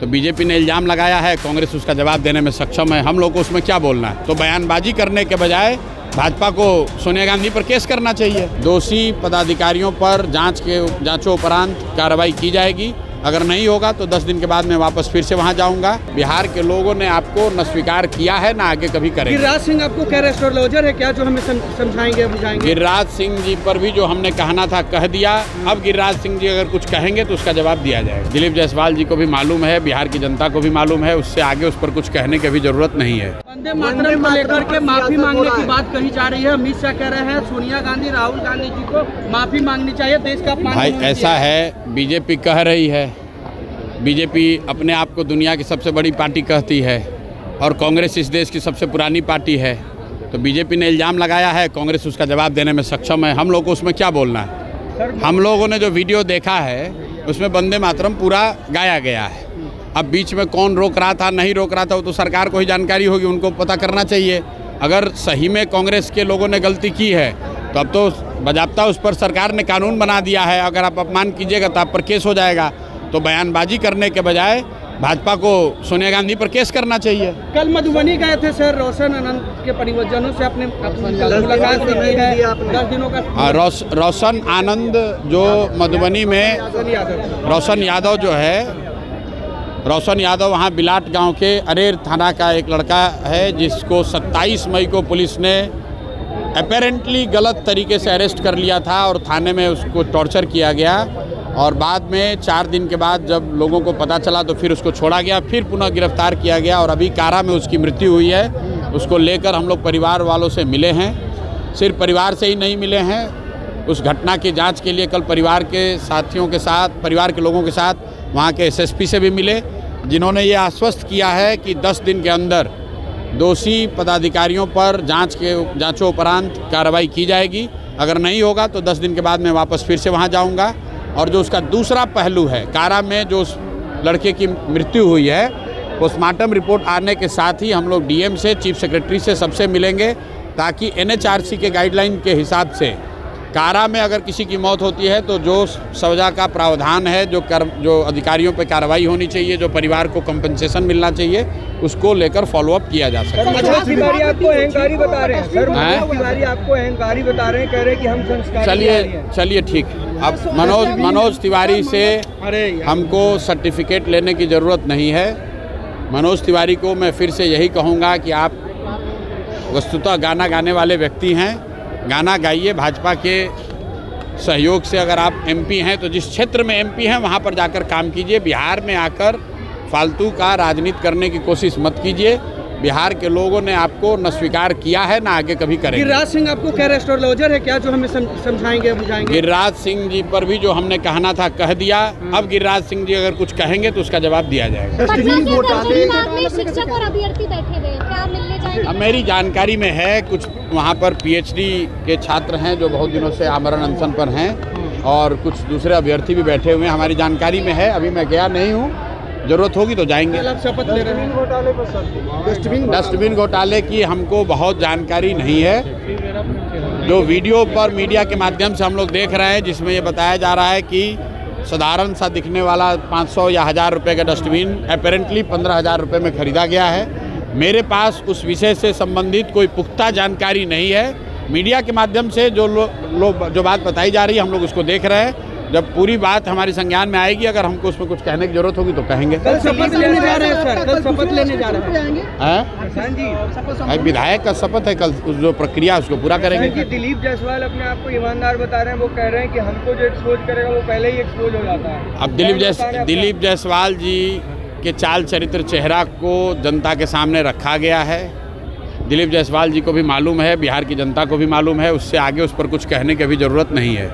तो बीजेपी ने इल्ज़ाम लगाया है, कांग्रेस उसका जवाब देने में सक्षम है। हम लोग को उसमें क्या बोलना है? तो बयानबाजी करने के बजाय भाजपा को सोनिया गांधी पर केस करना चाहिए। दोषी पदाधिकारियों पर जांचों उपरांत कार्रवाई की जाएगी। अगर नहीं होगा तो 10 दिन के बाद मैं वापस फिर से वहां जाऊंगा। बिहार के लोगों ने आपको न स्वीकार किया है, न आगे कभी करेंगे। गिरिराज सिंह आपको कह रहे एस्ट्रोलॉजर है क्या, जो हमें समझाएंगे बुझाएंगे? गिरिराज सिंह जी पर भी जो हमने कहना था कह दिया। अब गिरिराज सिंह जी अगर कुछ कहेंगे तो उसका जवाब दिया जाएगा। दिलीप जायसवाल जी को भी मालूम है, बिहार की जनता को भी मालूम है, उससे आगे उस पर कुछ कहने की भी जरूरत नहीं है। वंदे मातरम को लेकर के माफी मांगने की बात कही जा रही है। अमित शाह कह रहे हैं सोनिया गांधी राहुल गांधी जी को माफी मांगनी चाहिए, देश का अपमान। भाई ऐसा है, बीजेपी कह रही है, बीजेपी अपने आप को दुनिया की सबसे बड़ी पार्टी कहती है और कांग्रेस इस देश की सबसे पुरानी पार्टी है। तो बीजेपी ने इल्ज़ाम लगाया है, कांग्रेस उसका जवाब देने में सक्षम है। हम लोग को उसमें क्या बोलना है? हम लोगों ने जो वीडियो देखा है उसमें वंदे मातरम पूरा गाया गया है। अब बीच में कौन रोक रहा था नहीं रोक रहा था वो तो सरकार को ही जानकारी होगी, उनको पता करना चाहिए। अगर सही में कांग्रेस के लोगों ने गलती की है तो अब तो बाज़ाब्ता उस पर सरकार ने कानून बना दिया है। अगर आप अपमान कीजिएगा तो आप पर केस हो जाएगा। तो बयानबाजी करने के बजाय भाजपा को सोनिया गांधी पर केस करना चाहिए। कल मधुबनी गए थे सर, रोशन आनंद के परिवारजनों से अपने मुलाकात की है 10 दिनों का। हाँ, रोशन आनंद जो मधुबनी में रोशन यादव जो है, रोशन यादव वहाँ बिलाट गांव के अरेर थाना का एक लड़का है जिसको 27 मई को पुलिस ने अपेरेंटली गलत तरीके से अरेस्ट कर लिया था और थाने में उसको टॉर्चर किया गया। और बाद में 4 दिन के बाद जब लोगों को पता चला तो फिर उसको छोड़ा गया, फिर पुनः गिरफ्तार किया गया और अभी कारा में उसकी मृत्यु हुई है। उसको लेकर हम लोग परिवार वालों से मिले हैं। सिर्फ परिवार से ही नहीं मिले हैं, उस घटना की जांच के लिए कल परिवार के साथियों के साथ, परिवार के लोगों के साथ वहाँ के एसएसपी से भी मिले, जिन्होंने ये आश्वस्त किया है कि 10 दिन के अंदर दोषी पदाधिकारियों पर जांचों उपरांत कार्रवाई की जाएगी। अगर नहीं होगा तो 10 दिन के बाद मैं वापस फिर से वहाँ जाऊँगा। और जो उसका दूसरा पहलू है, कारा में जो उस लड़के की मृत्यु हुई है, पोस्टमार्टम रिपोर्ट आने के साथ ही हम लोग डीएम से, चीफ सेक्रेटरी से, सबसे मिलेंगे ताकि एनएचआरसी के गाइडलाइन के हिसाब से कारा में अगर किसी की मौत होती है तो जो सजा का प्रावधान है, जो अधिकारियों पर कार्रवाई होनी चाहिए, जो परिवार को कंपनसेशन मिलना चाहिए, उसको लेकर फॉलोअप किया जा सकता है। मनोज तिवारी आपको अहंकारी बता रहे हैं सर, मनोज तिवारी आपको अहंकारी बता रहे हैं, कह रहे हैं कि हम संस्कार। चलिए ठीक है। अब मनोज तिवारी से हमको सर्टिफिकेट लेने की ज़रूरत नहीं है। मनोज तिवारी को मैं फिर से यही कहूँगा कि आप वस्तुतः गाना गाने वाले व्यक्ति हैं, गाना गाइए। भाजपा के सहयोग से अगर आप एमपी हैं तो जिस क्षेत्र में एमपी हैं वहाँ पर जाकर काम कीजिए। बिहार में आकर फालतू का राजनीति करने की कोशिश मत कीजिए। बिहार के लोगों ने आपको न स्वीकार किया है, न आगे कभी करेंगे। गिरिराज सिंह आपको कह रहे एस्ट्रोलॉजर है क्या, जो हमें समझाएंगे बुझाएंगे? गिरिराज सिंह जी पर भी जो हमने कहना था कह दिया। अब गिरिराज सिंह जी अगर कुछ कहेंगे तो उसका जवाब दिया जाएगा। शिक्षक और अभ्यर्थी बैठे हुए हैं, क्या मिलने जाएंगे? अब मेरी जानकारी में है कुछ वहाँ पर पीएचडी के छात्र हैं जो बहुत दिनों से आमरण अनशन पर हैं और कुछ दूसरे अभ्यर्थी भी बैठे हुए हैं, हमारी जानकारी में है। अभी मैं गया नहीं हूँ, जरूरत होगी तो जाएंगे। शपथ ले रहे हैं डस्टबिन घोटाले की हमको बहुत जानकारी नहीं है। जो वीडियो पर मीडिया के माध्यम से हम लोग देख रहे हैं जिसमें ये बताया जा रहा है कि साधारण सा दिखने वाला 500 या 1000 रुपये का डस्टबिन अपेरेंटली 15,000 रुपये में खरीदा गया है। मेरे पास उस विषय से संबंधित कोई पुख्ता जानकारी नहीं है। मीडिया के माध्यम से जो बात बताई जा रही है हम लोग उसको देख रहे हैं। जब पूरी बात हमारी संज्ञान में आएगी, अगर हमको उसमें कुछ कहने की जरूरत होगी तो कहेंगे। कल शपथ लेने जा रहे हैं सर, कल शपथ लेने जा रहे हैं। विधायक का शपथ है, कल जो प्रक्रिया उसको पूरा करेंगे। दिलीप जायसवाल अपने आप को ईमानदार बता रहे हैं, वो कह रहे हैं कि हमको जो एक्सपोज करेगा वो पहले ही एक्सपोज हो जाता है। अब दिलीप जायसवाल जी के चाल चरित्र चेहरा को जनता के सामने रखा गया है। दिलीप जायसवाल जी को भी मालूम है, बिहार की जनता को भी मालूम है, उससे आगे उस पर कुछ कहने की भी जरूरत नहीं है।